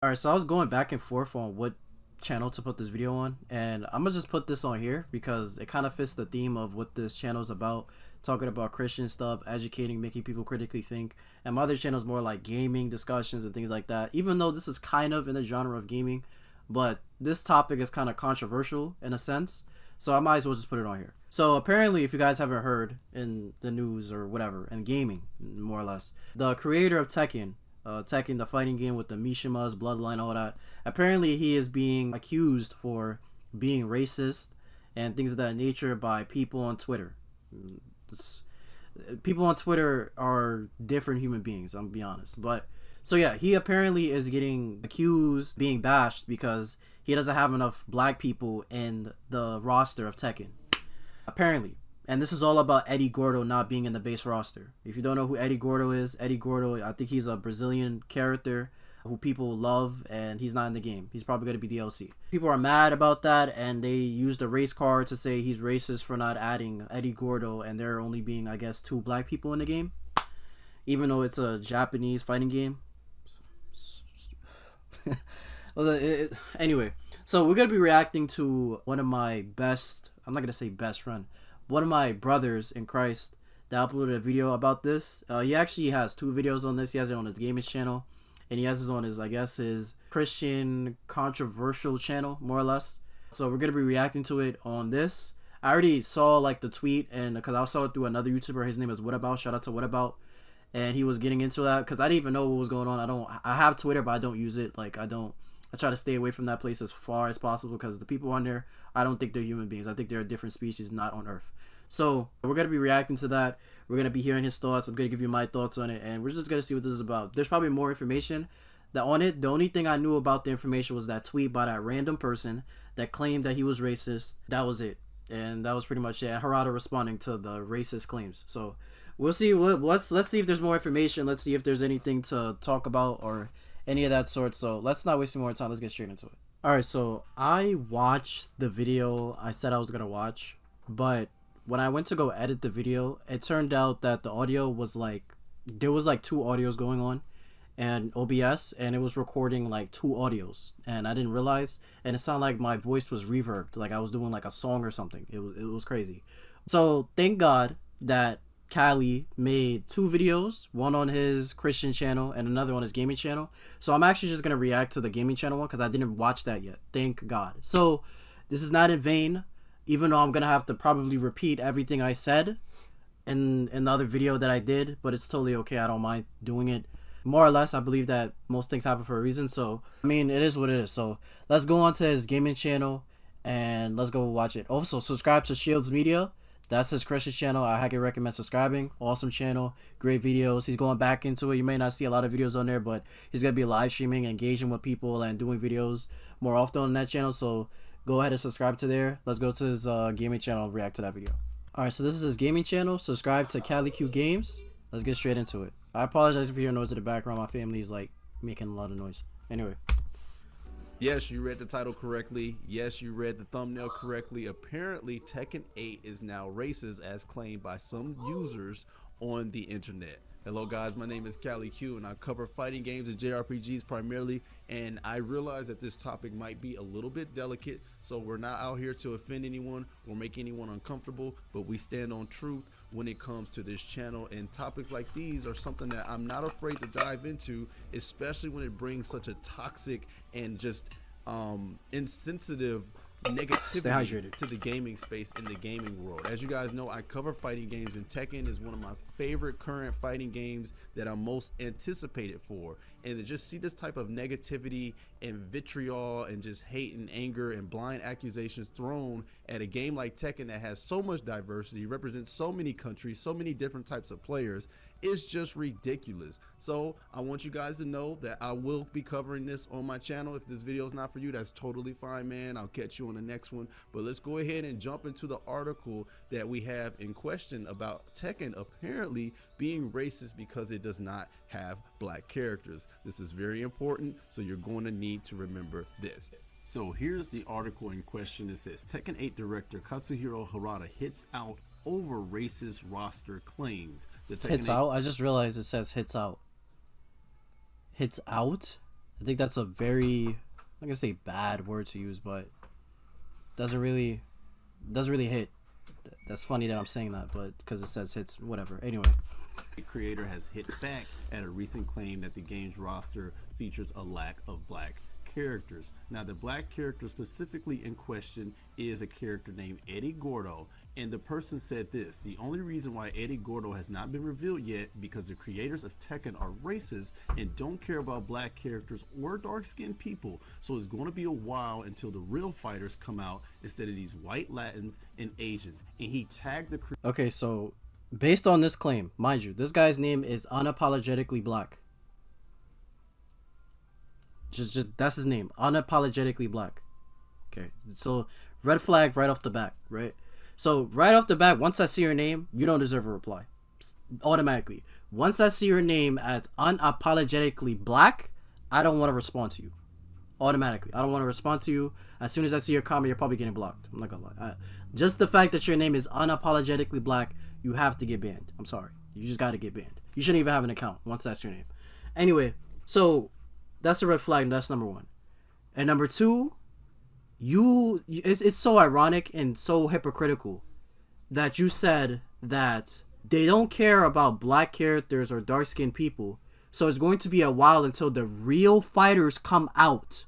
Alright, so I was going back and forth on what channel to put this video on, and I'm gonna just put this on here because it kind of fits the theme of what this channel is about, talking about Christian stuff, educating, making people critically think. And my other channel is more like gaming discussions and things like that, even though this is kind of in the genre of gaming, but this topic is kind of controversial in a sense, so I might as well just put it on here. So apparently, if you guys haven't heard in the news or whatever, in gaming more or less, the creator of Tekken, Tekken, the fighting game with the Mishimas, bloodline, all that. Apparently, he is being accused for being racist and things of that nature by people on Twitter. People on Twitter are different human beings, I'm gonna be honest. But so yeah, he apparently is getting accused, being bashed because he doesn't have enough black people in the roster of Tekken. Apparently. And this is all about Eddie Gordo not being in the base roster. If you don't know who Eddie Gordo is, Eddie Gordo, I think he's a Brazilian character who people love, and he's not in the game. He's probably going to be DLC. People are mad about that, and they used a race card to say he's racist for not adding Eddie Gordo, and there only being, I guess, 2 black people in the game. Even though it's a Japanese fighting game. Anyway, so we're going to be reacting to one of my best, I'm not going to say best friend, one of my brothers in Christ that uploaded a video about this. He actually has 2 videos on this. He has it on his gaming channel, and he has it on his, I guess, his Christian controversial channel, more or less. So we're gonna be reacting to it on this. I already saw like the tweet, and because I saw it through another YouTuber, his name is What About. Shout out to What About, and he was getting into that because I didn't even know what was going on. I have Twitter, but I don't use it. Like I try to stay away from that place as far as possible because the people on there, I don't think they're human beings. I think they're a different species, not on Earth. So we're going to be reacting to that. We're going to be hearing his thoughts. I'm going to give you my thoughts on it, and we're just going to see what this is about. There's probably more information that on it. The only thing I knew about the information was that tweet by that random person that claimed that he was racist. That was it. And that was pretty much it. Harada responding to the racist claims. So we'll see. Let's see if there's more information. Let's see if there's anything to talk about or any of that sort. So let's not waste more time. Let's get straight into it. Alright, so I watched the video I said I was going to watch, but when I went to go edit the video, it turned out that the audio was like, there was like 2 audios going on and OBS, and it was recording like 2 audios, and I didn't realize, and it sounded like my voice was reverbed, like I was doing like a song or something. It was crazy. So thank God that Cali made 2 videos, one on his Christian channel and another on his gaming channel. So I'm actually just going to react to the gaming channel one because I didn't watch that yet. Thank God. So this is not in vain, even though I'm going to have to probably repeat everything I said in the other video that I did, but it's totally okay. I don't mind doing it. More or less, I believe that most things happen for a reason. So, I mean, it is what it is. So let's go on to his gaming channel and let's go watch it. Also, subscribe to Shields Media. That's his Christian channel. I highly recommend subscribing. Awesome channel. Great videos. He's going back into it. You may not see a lot of videos on there, but he's going to be live streaming, engaging with people, and doing videos more often on that channel. So go ahead and subscribe to there. Let's go to his gaming channel and react to that video. Alright, so this is his gaming channel. Subscribe to qgames1301. Let's get straight into it. I apologize if you hear noise in the background. My family is like making a lot of noise. Anyway. Yes, you read the title correctly. Yes, you read the thumbnail correctly. Apparently, Tekken 8 is now racist as claimed by some users on the internet. Hello guys, my name is Cali Q and I cover fighting games and JRPGs primarily, and I realize that this topic might be a little bit delicate, so we're not out here to offend anyone or make anyone uncomfortable, but we stand on truth when it comes to this channel, and topics like these are something that I'm not afraid to dive into, especially when it brings such a toxic and just insensitive negativity to the gaming space in the gaming world. As you guys know, I cover fighting games, and Tekken is one of my favorite current fighting games that I'm most anticipated for. And to just see this type of negativity and vitriol and just hate and anger and blind accusations thrown at a game like Tekken that has so much diversity, represents so many countries, so many different types of players, is just ridiculous. So I want you guys to know that I will be covering this on my channel. If this video is not for you, that's totally fine, man. I'll catch you on the next one. But let's go ahead and jump into the article that we have in question about Tekken apparently being racist because it does not have black characters. This is very important, so you're going to need to remember this. So here's the article in question. It says Tekken 8 director Katsuhiro Harada hits out over racist roster claims. The Tekken hits 8 out? I just realized it says hits out. Hits out? I think that's a very, I'm not gonna say bad word to use, but doesn't really hit. That's funny that I'm saying that, but because it says hits, whatever. Anyway. The creator has hit back at a recent claim that the game's roster features a lack of black characters. Now, the black character specifically in question is a character named Eddie Gordo, and the person said this: the only reason why Eddie Gordo has not been revealed yet because the creators of Tekken are racist and don't care about black characters or dark-skinned people, so it's going to be a while until the real fighters come out instead of these white Latins and Asians. And he tagged the Okay, so based on this claim, mind you, this guy's name is Unapologetically Black. Just that's his name, Unapologetically Black. Okay, so red flag right off the bat, right? So right off the bat, once I see your name, you don't deserve a reply. Automatically. Once I see your name as Unapologetically Black, I don't want to respond to you. Automatically. I don't want to respond to you. As soon as I see your comment, you're probably getting blocked. I'm not gonna lie. Just the fact that your name is Unapologetically Black, you have to get banned. I'm sorry. You just got to get banned. You shouldn't even have an account once that's your name. Anyway, so that's a red flag, and that's number one. And number two, it's so ironic and so hypocritical that you said that they don't care about black characters or dark-skinned people, so it's going to be a while until the real fighters come out.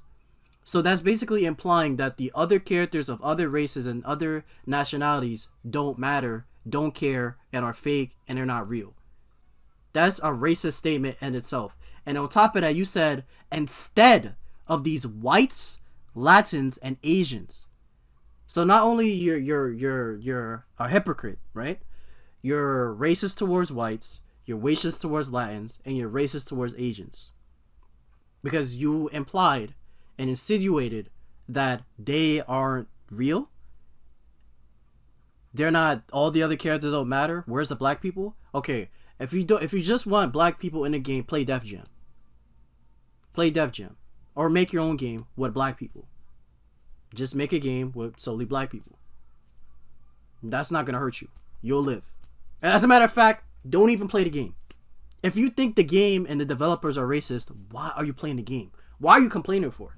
So that's basically implying that the other characters of other races and other nationalities don't matter, don't care, and are fake, and they're not real. That's a racist statement in itself. And on top of that, you said instead of these whites, Latins, and Asians. So not only you're a hypocrite, right? You're racist towards whites, you're racist towards Latins, and you're racist towards Asians. Because you implied and insinuated that they aren't real. They're not, all the other characters don't matter. Where's the black people? Okay, if you just want black people in the game, play Def Jam. Play Def Jam. Or make your own game with black people. Just make a game with solely black people. That's not gonna hurt you. You'll live. And as a matter of fact, don't even play the game. If you think the game and the developers are racist, why are you playing the game? Why are you complaining for?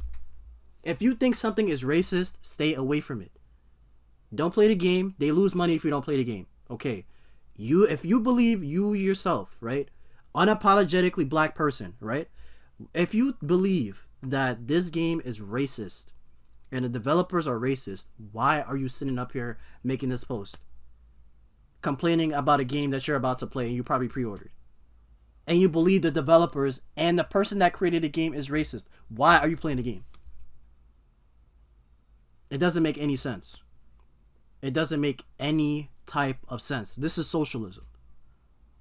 If you think something is racist, stay away from it. Don't play the game. They lose money if you don't play the game. Okay. If you believe you yourself, right? Unapologetically black person, right? If you believe that this game is racist and the developers are racist, why are you sitting up here making this post? Complaining about a game that you're about to play and you probably pre-ordered. And you believe the developers and the person that created the game is racist. Why are you playing the game? It doesn't make any sense. It doesn't make any type of sense. This is socialism.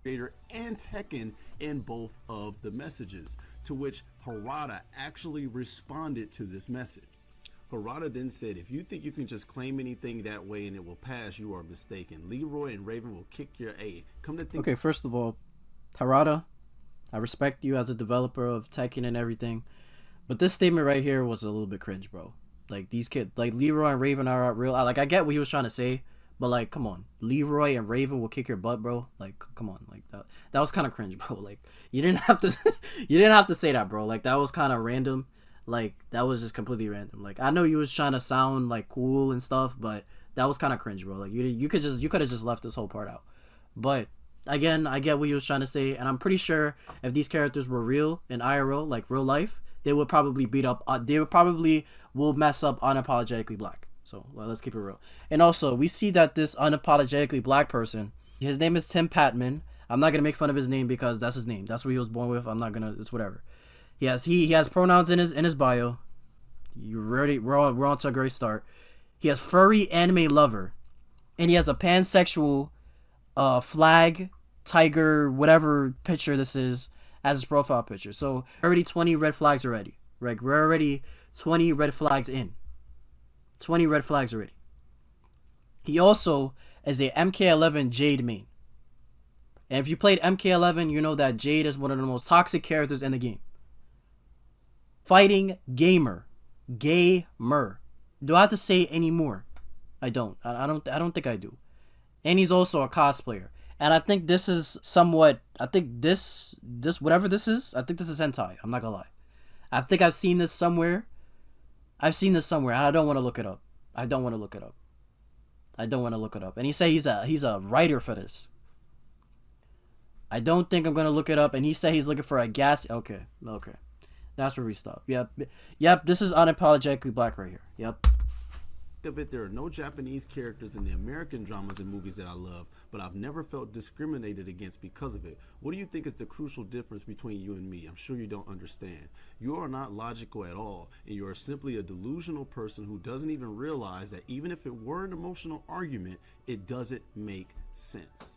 Creator and Tekken in both of the messages, to which Harada actually responded to this message. Harada then said, if you think you can just claim anything that way and it will pass, you are mistaken. Leroy and Raven will kick your A. Come to think. Okay, first of all, Harada, I respect you as a developer of Tekken and everything, but this statement right here was a little bit cringe, bro. Like, these kids, like Leroy and Raven are real. Like, I get what he was trying to say, but like, come on, Leroy and Raven will kick your butt, bro. Like, come on, like that was kind of cringe, bro. Like, you didn't have to say that, bro. Like, that was kind of random. Like, that was just completely random. Like, I know you was trying to sound like cool and stuff, but that was kind of cringe, bro. Like, you could have just left this whole part out. But again, I get what you was trying to say, and I'm pretty sure if these characters were real in IRL, like real life, they would probably beat up. They would probably will mess up Unapologetically Black. So let's keep it real. And also, we see that this Unapologetically Black person, his name is Tim Patman. I'm not gonna make fun of his name because that's his name. That's what he was born with. I'm not gonna. It's whatever. He has pronouns in his bio. We're on to a great start. He has furry anime lover, and he has a pansexual, flag, tiger, whatever picture this is as his profile picture. So already 20 red flags already. Right? We're already 20 red flags in. 20 red flags already. He also is a MK11 Jade main. And if you played MK11, you know that Jade is one of the most toxic characters in the game. Fighting gamer. Gamer. Do I have to say any more? I don't. I don't think I do. And he's also a cosplayer. And I think this is somewhat, I think this whatever this is, I think this is hentai. I'm not gonna lie. I think I've seen this somewhere. I've seen this somewhere. I don't want to look it up. I don't want to look it up. I don't want to look it up. And he said he's a writer for this. I don't think I'm gonna look it up. And he said he's looking for a gas. Okay. That's where we stop. Yep. This is unapologetically black right here. Yep. Of it, there are no Japanese characters in the American dramas and movies that I love, but I've never felt discriminated against because of it. What do you think is the crucial difference between you and me? I'm sure you don't understand. You are not logical at all, and you are simply a delusional person who doesn't even realize that even if it were an emotional argument, it doesn't make sense.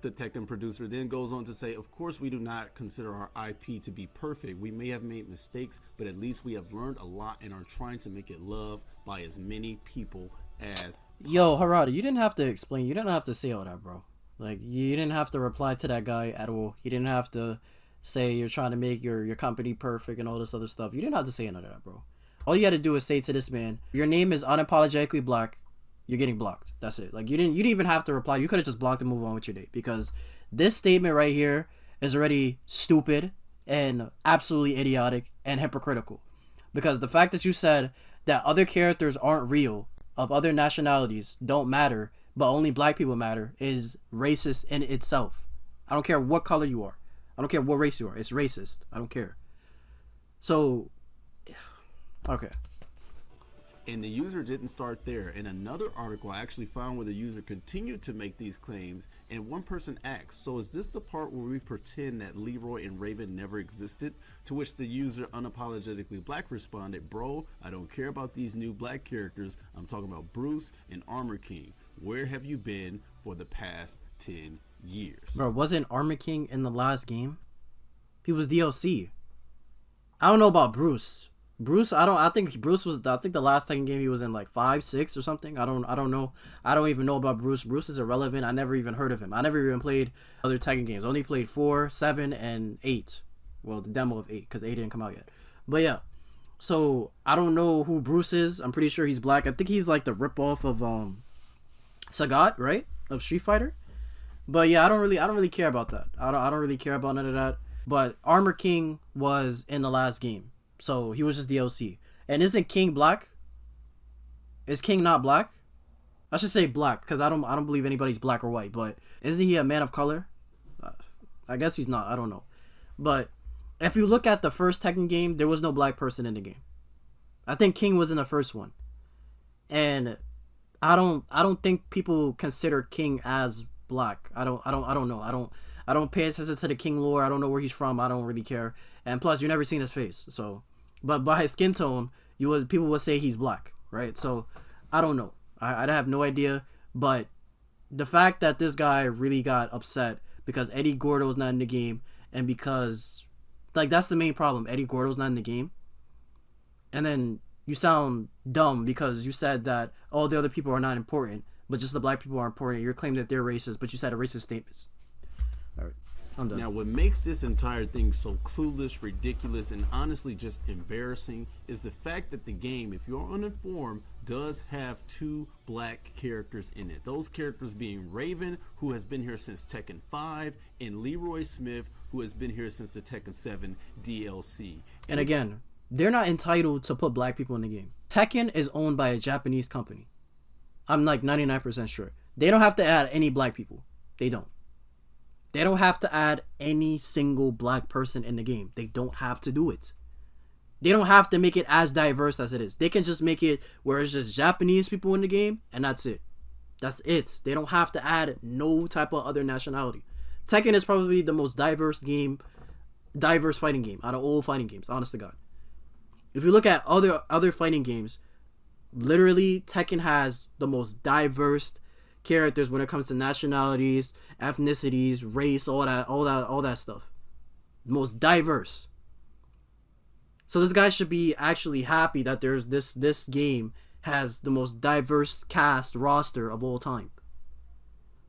The Tekken producer then goes on to say, of course we do not consider our IP to be perfect. We may have made mistakes, but at least we have learned a lot and are trying to make it loved by as many people as possible. Yo, Harada, you didn't have to explain. You didn't have to say all that, bro. Like, you didn't have to reply to that guy at all. You didn't have to say you're trying to make your company perfect and all this other stuff. You didn't have to say none of that, bro. All you had to do is say to this man, your name is unapologetically black. You're getting blocked. That's it. Like, you didn't even have to reply. You could have just blocked and move on with your day, because this statement right here is already stupid and absolutely idiotic and hypocritical. Because the fact that you said that other characters aren't real, of other nationalities don't matter, but only black people matter, is racist in itself. I don't care what color you are. I don't care what race you are. It's racist. I don't care. So, okay. And the user didn't start there. In another article I actually found where the user continued to make these claims, and one person asked, so is this the part where we pretend that Leroy and Raven never existed? To which the user unapologetically black responded, bro, I don't care about these new black characters. I'm talking about Bruce and Armor King. Where have you been for the past 10 years? Bro, wasn't Armor King in the last game? He was DLC. I don't know about Bruce. I think the last Tekken game he was in like 5, 6 or something. I don't know. I don't even know about Bruce. Bruce is irrelevant. I never even heard of him. I never even played other Tekken games. I only played 4, 7, and 8. Well, the demo of 8, because 8 didn't come out yet. But yeah. So I don't know who Bruce is. I'm pretty sure he's black. I think he's like the ripoff of Sagat, right? Of Street Fighter. But yeah, I don't really care about that. I don't really care about none of that. But Armor King was in the last game. So he was just DLC. And isn't King black? Is King not black? I should say black, because I don't believe anybody's black or white. But isn't he a man of color? I guess he's not. I don't know. But if you look at the first Tekken game, there was no black person in the game. I think King was in the first one. And I don't think people consider King as black. I don't know. I don't pay attention to the King lore. I don't know where he's from. I don't really care. And plus, you've never seen his face. So, but by his skin tone, people would say he's black, right? So, I don't know. I have no idea. But the fact that this guy really got upset because Eddie Gordo's not in the game, and because, like, that's the main problem. Eddie Gordo's not in the game. And then you sound dumb because you said that, oh, the other people are not important, but just the black people are important. You're claiming that they're racist, but you said a racist statement. All right, I'm done. Now, what makes this entire thing so clueless, ridiculous, and honestly just embarrassing is the fact that the game, if you're uninformed, does have 2 black characters in it. Those characters being Raven, who has been here since Tekken 5, and Leroy Smith, who has been here since the Tekken 7 DLC. And again, they're not entitled to put black people in the game. Tekken is owned by a Japanese company. I'm like 99% sure. They don't have to add any black people. They don't. They don't have to add any single black person in the game. They don't have to do it. They don't have to make it as diverse as it is. They can just make it where it's just Japanese people in the game, and that's it. That's it. They don't have to add no type of other nationality. Tekken is probably the most diverse fighting game out of all fighting games, honest to God. If you look at other fighting games, literally Tekken has the most diverse characters when it comes to nationalities, ethnicities, race, all that stuff. Most diverse. So this guy should be actually happy that there's this game has the most diverse cast roster of all time.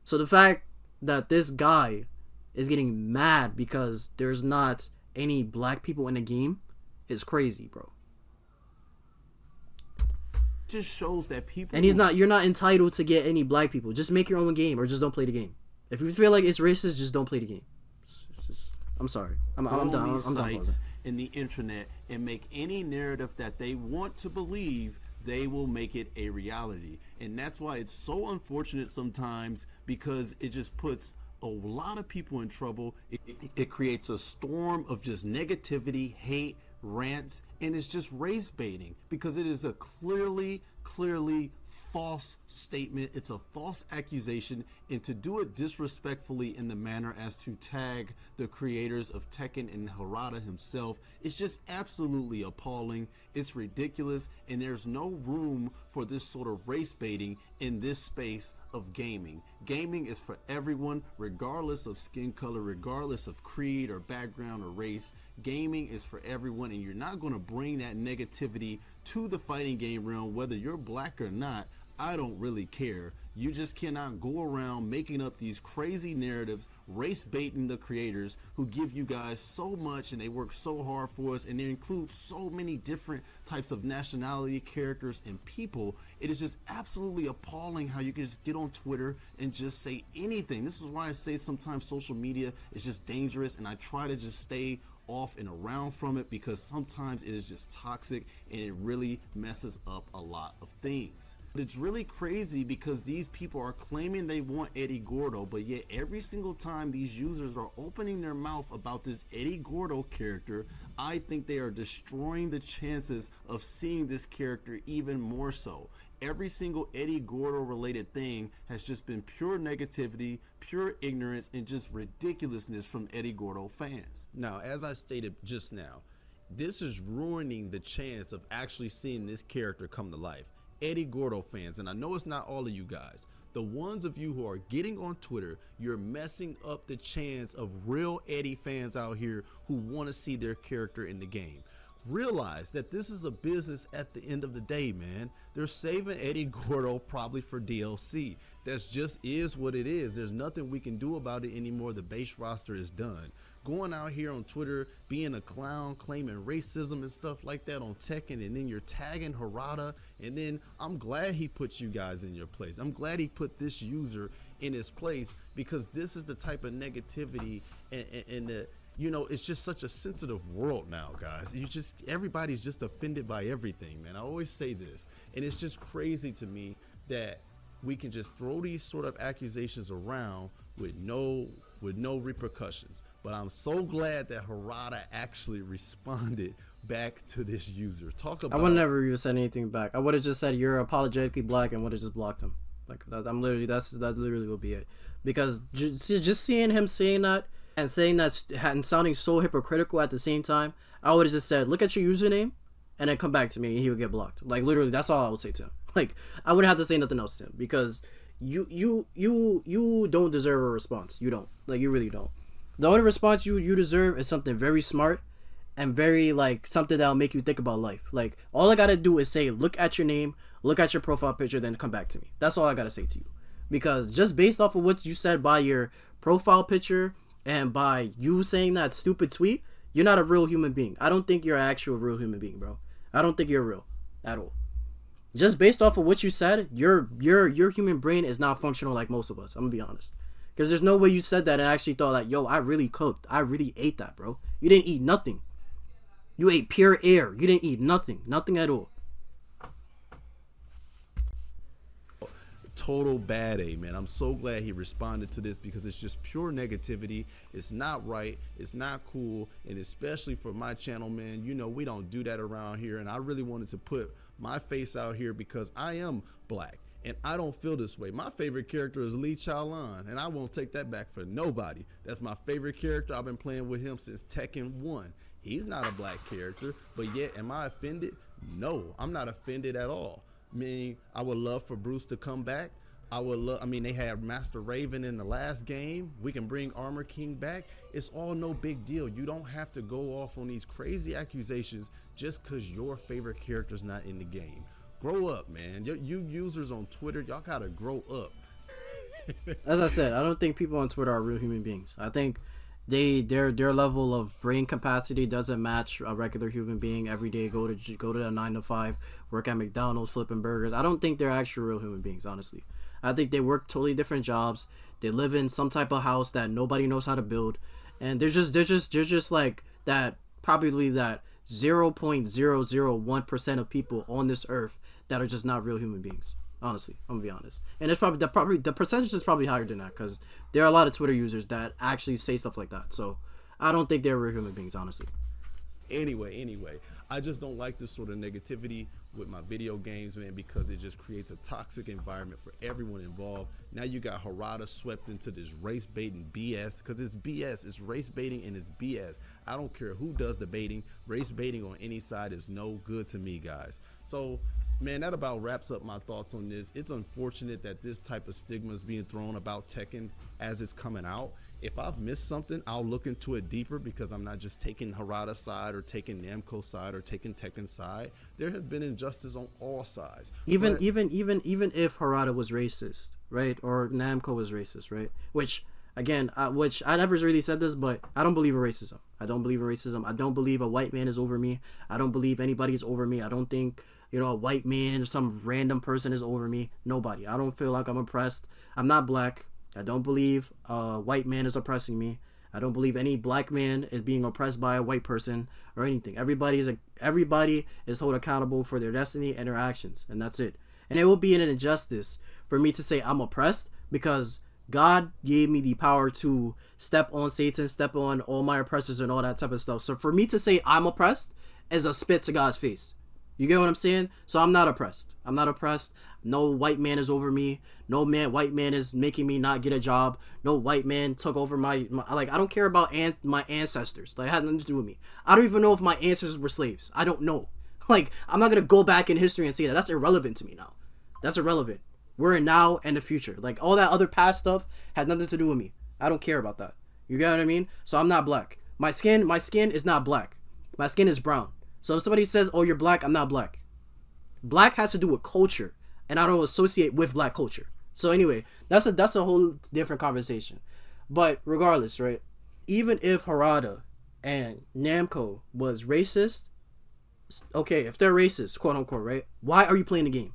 So the fact that this guy is getting mad because there's not any black people in the game is crazy, bro. Just shows that people, and you're not entitled to get any black people. Just make your own game or just don't play the game. If you feel like it's racist, just don't play the game. I'm sorry. I'm done. in the internet and make any narrative that they want to believe, they will make it a reality. And that's why it's so unfortunate sometimes, because it just puts a lot of people in trouble. It creates a storm of just negativity, hate, rants, and it's just race baiting, because it is a clearly false statement. It's a false accusation, and to do it disrespectfully in the manner as to tag the creators of Tekken and Harada himself, it's just absolutely appalling. It's ridiculous, and there's no room for this sort of race baiting in this space of gaming. Gaming is for everyone, regardless of skin color, regardless of creed or background or race. Gaming is for everyone, and you're not going to bring that negativity to the fighting game realm, whether you're black or not. I don't really care. You just cannot go around making up these crazy narratives, race baiting the creators who give you guys so much, and they work so hard for us, and they include so many different types of nationality, characters, and people. It is just absolutely appalling how you can just get on Twitter and just say anything. This is why I say sometimes social media is just dangerous, and I try to just stay off and around from it, because sometimes it is just toxic and it really messes up a lot of things. But it's really crazy because these people are claiming they want Eddie Gordo, but yet every single time these users are opening their mouth about this Eddie Gordo character, I think they are destroying the chances of seeing this character even more so. Every single Eddie Gordo related thing has just been pure negativity, pure ignorance, and just ridiculousness from Eddie Gordo fans. Now, as I stated just now, this is ruining the chance of actually seeing this character come to life. Eddie Gordo fans, and I know it's not all of you guys, the ones of you who are getting on Twitter, you're messing up the chance of real Eddie fans out here who want to see their character in the game. Realize that this is a business at the end of the day, man. They're saving Eddie Gordo probably for DLC. That's just is what it is. There's nothing we can do about it anymore. The base roster is done. Going out here on Twitter, being a clown, claiming racism and stuff like that on Tekken, and then you're tagging Harada, and then I'm glad he put you guys in your place. I'm glad he put this user in his place, because this is the type of negativity and the, you know, it's just such a sensitive world now, guys. Everybody's just offended by everything, man. I always say this, and it's just crazy to me that we can just throw these sort of accusations around with no repercussions. But I'm so glad that Harada actually responded back to this user. Talk about. I would never even said anything back. I would have just said you're apologetically black and would have just blocked him. Like that, that literally would be it. Because just seeing him saying that and saying that and sounding so hypocritical at the same time, I would have just said, look at your username and then come back to me, and he would get blocked. Like literally, that's all I would say to him. Like I wouldn't have to say nothing else to him, because you don't deserve a response. You don't. Like you really don't. The only response you deserve is something very smart and very like something that'll make you think about life. Like all I gotta do is say, look at your name, look at your profile picture, then come back to me. That's all I gotta say to you. Because just based off of what you said by your profile picture and by you saying that stupid tweet, you're not a real human being. I don't think you're an actual real human being, bro. I don't think you're real at all. Just based off of what you said, your human brain is not functional like most of us. I'm gonna be honest. Because there's no way you said that and actually thought like, yo, I really cooked. I really ate that, bro. You didn't eat nothing. You ate pure air. You didn't eat nothing. Nothing at all. Total bad A, man. I'm so glad he responded to this, because it's just pure negativity. It's not right. It's not cool. And especially for my channel, man, you know, we don't do that around here. And I really wanted to put my face out here because I am black. And I don't feel this way. My favorite character is Lee Chaolan, and I won't take that back for nobody. That's my favorite character. I've been playing with him since Tekken 1. He's not a black character, but yet am I offended? No, I'm not offended at all. I mean, I would love for Bruce to come back. I mean, they had Master Raven in the last game. We can bring Armor King back. It's all no big deal. You don't have to go off on these crazy accusations just because your favorite character's not in the game. Grow up, man. You users on Twitter, y'all gotta grow up. As I said, I don't think people on Twitter are real human beings. I think their level of brain capacity doesn't match a regular human being. Every day go to a 9 to 5, work at McDonald's flipping burgers. I don't think they're actually real human beings, honestly. I think they work totally different jobs. They live in some type of house that nobody knows how to build, and they're just like that probably believe that 0.001% of people on this earth that are just not real human beings. Honestly, I'm gonna be honest, and it's probably the percentage is probably higher than that because there are a lot of Twitter users that actually say stuff like that. So I don't think they're real human beings, honestly. Anyway, I just don't like this sort of negativity with my video games, man, because it just creates a toxic environment for everyone involved. Now you got Harada swept into this race baiting BS, because it's BS. It's race baiting and it's BS. I don't care who does the baiting. Race baiting on any side is no good to me, guys. So, man, that about wraps up my thoughts on this. It's unfortunate that this type of stigma is being thrown about Tekken as it's coming out. If I've missed something, I'll look into it deeper, because I'm not just taking Harada's side or taking Namco's side or taking Tekken's side. There has been injustice on all sides. Even if Harada was racist, right, or Namco was racist, right? Which again, which I never really said this, but I don't believe in racism. I don't believe in racism. I don't believe a white man is over me. I don't believe anybody's over me. I don't think, you know, a white man or some random person is over me. Nobody. I don't feel like I'm oppressed. I'm not black. I don't believe a white man is oppressing me. I don't believe any black man is being oppressed by a white person or anything. Everybody is held accountable for their destiny and their actions, and that's it. And it will be an injustice for me to say I'm oppressed, because God gave me the power to step on Satan, step on all my oppressors and all that type of stuff. So for me to say I'm oppressed is a spit to God's face. You get what I'm saying? So I'm not oppressed. I'm not oppressed. No white man is over me. No white man is making me not get a job. No white man took over my like, I don't care about my ancestors. Like, it had nothing to do with me. I don't even know if my ancestors were slaves. I don't know. Like, I'm not going to go back in history and say that. That's irrelevant to me now. That's irrelevant. We're in now and the future. Like, all that other past stuff had nothing to do with me. I don't care about that. You get what I mean? So I'm not black. My skin is not black. My skin is brown. So if somebody says, oh, you're black, I'm not black. Black has to do with culture, and I don't associate with black culture. So anyway, that's a whole different conversation. But regardless, right? Even if Harada and Namco was racist, okay, if they're racist, quote unquote, right? Why are you playing the game?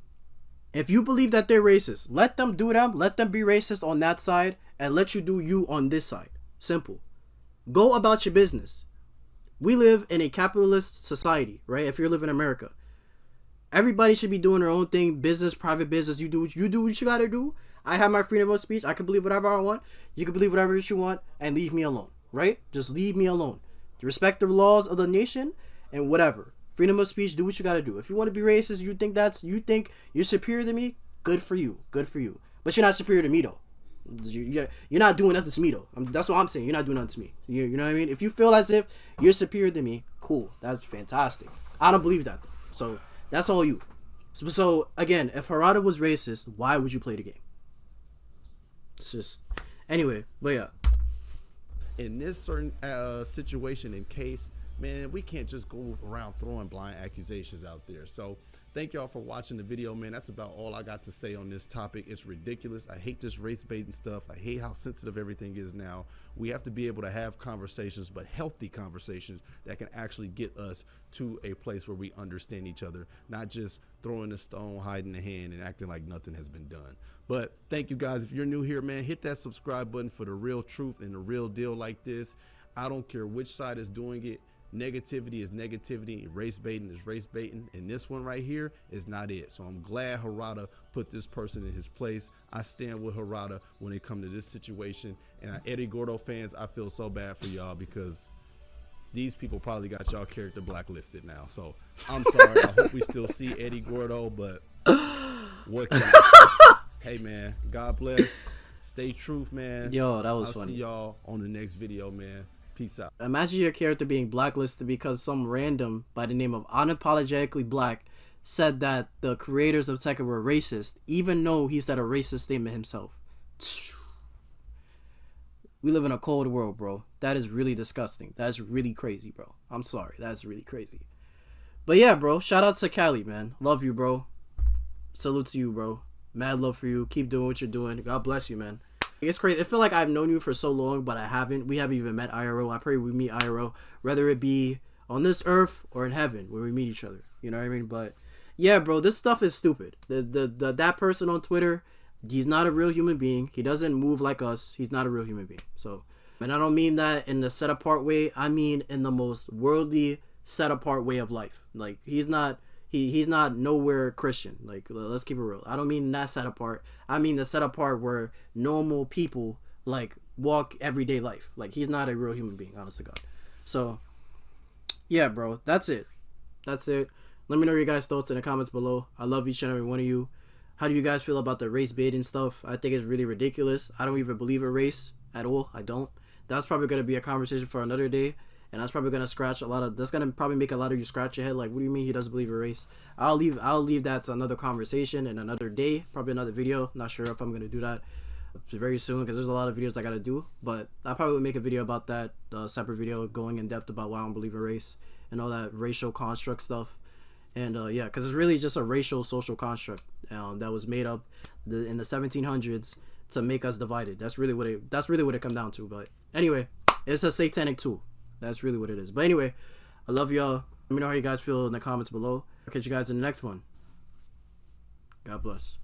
If you believe that they're racist, let them do them. Let them be racist on that side, and let you do you on this side. Simple. Go about your business. We live in a capitalist society, right? If you live in America, everybody should be doing their own thing. Business, private business. You do what you gotta do. I have my freedom of speech. I can believe whatever I want. You can believe whatever you want, and leave me alone, right? Just leave me alone. Respect the laws of the nation and whatever. Freedom of speech. Do what you gotta do. If you want to be racist, you think you're superior to me. Good for you. Good for you. But you're not superior to me though. You're not doing nothing to me though. That's what I'm saying. You're not doing nothing to me. You know what I mean? If you feel as if you're superior to me, cool. That's fantastic. I don't believe that though. So that's all you. So again, if Harada was racist, why would you play the game? It's just, anyway. But yeah. In this certain situation and case, man, we can't just go around throwing blind accusations out there. So thank y'all for watching the video, man. That's about all I got to say on this topic. It's ridiculous. I hate this race baiting stuff. I hate how sensitive everything is now. We have to be able to have conversations, but healthy conversations that can actually get us to a place where we understand each other, not just throwing a stone, hiding the hand, and acting like nothing has been done. But thank you guys. If you're new here, man, hit that subscribe button for the real truth and the real deal like this. I don't care which side is doing it. Negativity is negativity. Race baiting is race baiting. And this one right here is not it. So I'm glad Harada put this person in his place. I stand with Harada when it comes to this situation. And Eddie Gordo fans, I feel so bad for y'all, because these people probably got y'all character blacklisted now. So I'm sorry. I hope we still see Eddie Gordo, but what can I say? Hey, man, God bless. Stay truth, man. Yo, that was I'll funny. see y'all on the next video, man. Peace out. Imagine your character being blacklisted because some random by the name of Unapologetically Black said that the creators of Tekken were racist, even though he said a racist statement himself. We live in a cold world, bro. That is really disgusting. That's really crazy, bro. I'm sorry. That's really crazy. But yeah, bro. Shout out to Cali, man. Love you, bro. Salute to you, bro. Mad love for you. Keep doing what you're doing. God bless you, man. It's crazy. I feel like I've known you for so long, but I haven't. We haven't even met IRL. I pray we meet IRL, whether it be on this earth or in heaven, where we meet each other. You know what I mean? But yeah, bro, this stuff is stupid. That person on Twitter, he's not a real human being. He doesn't move like us. He's not a real human being. So And I don't mean that in the set apart way. I mean in the most worldly, set apart way of life. Like he's not nowhere Christian. Like let's keep it real. I don't mean that set apart. I mean the set apart where normal people like walk everyday life. Like he's not a real human being, honest to God. So yeah, bro, that's it. Let me know your guys' thoughts in the comments below. I love each and every one of you. How do you guys feel about the race baiting stuff? I think it's really ridiculous. I don't even believe in race at all. I don't. That's probably going to be a conversation for another day. And that's probably going to that's going to probably make a lot of you scratch your head. Like, what do you mean he doesn't believe in race? I'll leave that to another conversation and another day. Probably another video. Not sure if I'm going to do that very soon because there's a lot of videos I got to do. But I probably will make a video about that. Separate video going in depth about why I don't believe in race. And all that racial construct stuff. And yeah, because it's really just a racial social construct that was made up in the 1700s to make us divided. That's really what it come down to. But anyway, it's a satanic tool. That's really what it is. But anyway, I love y'all. Let me know how you guys feel in the comments below. I'll catch you guys in the next one. God bless.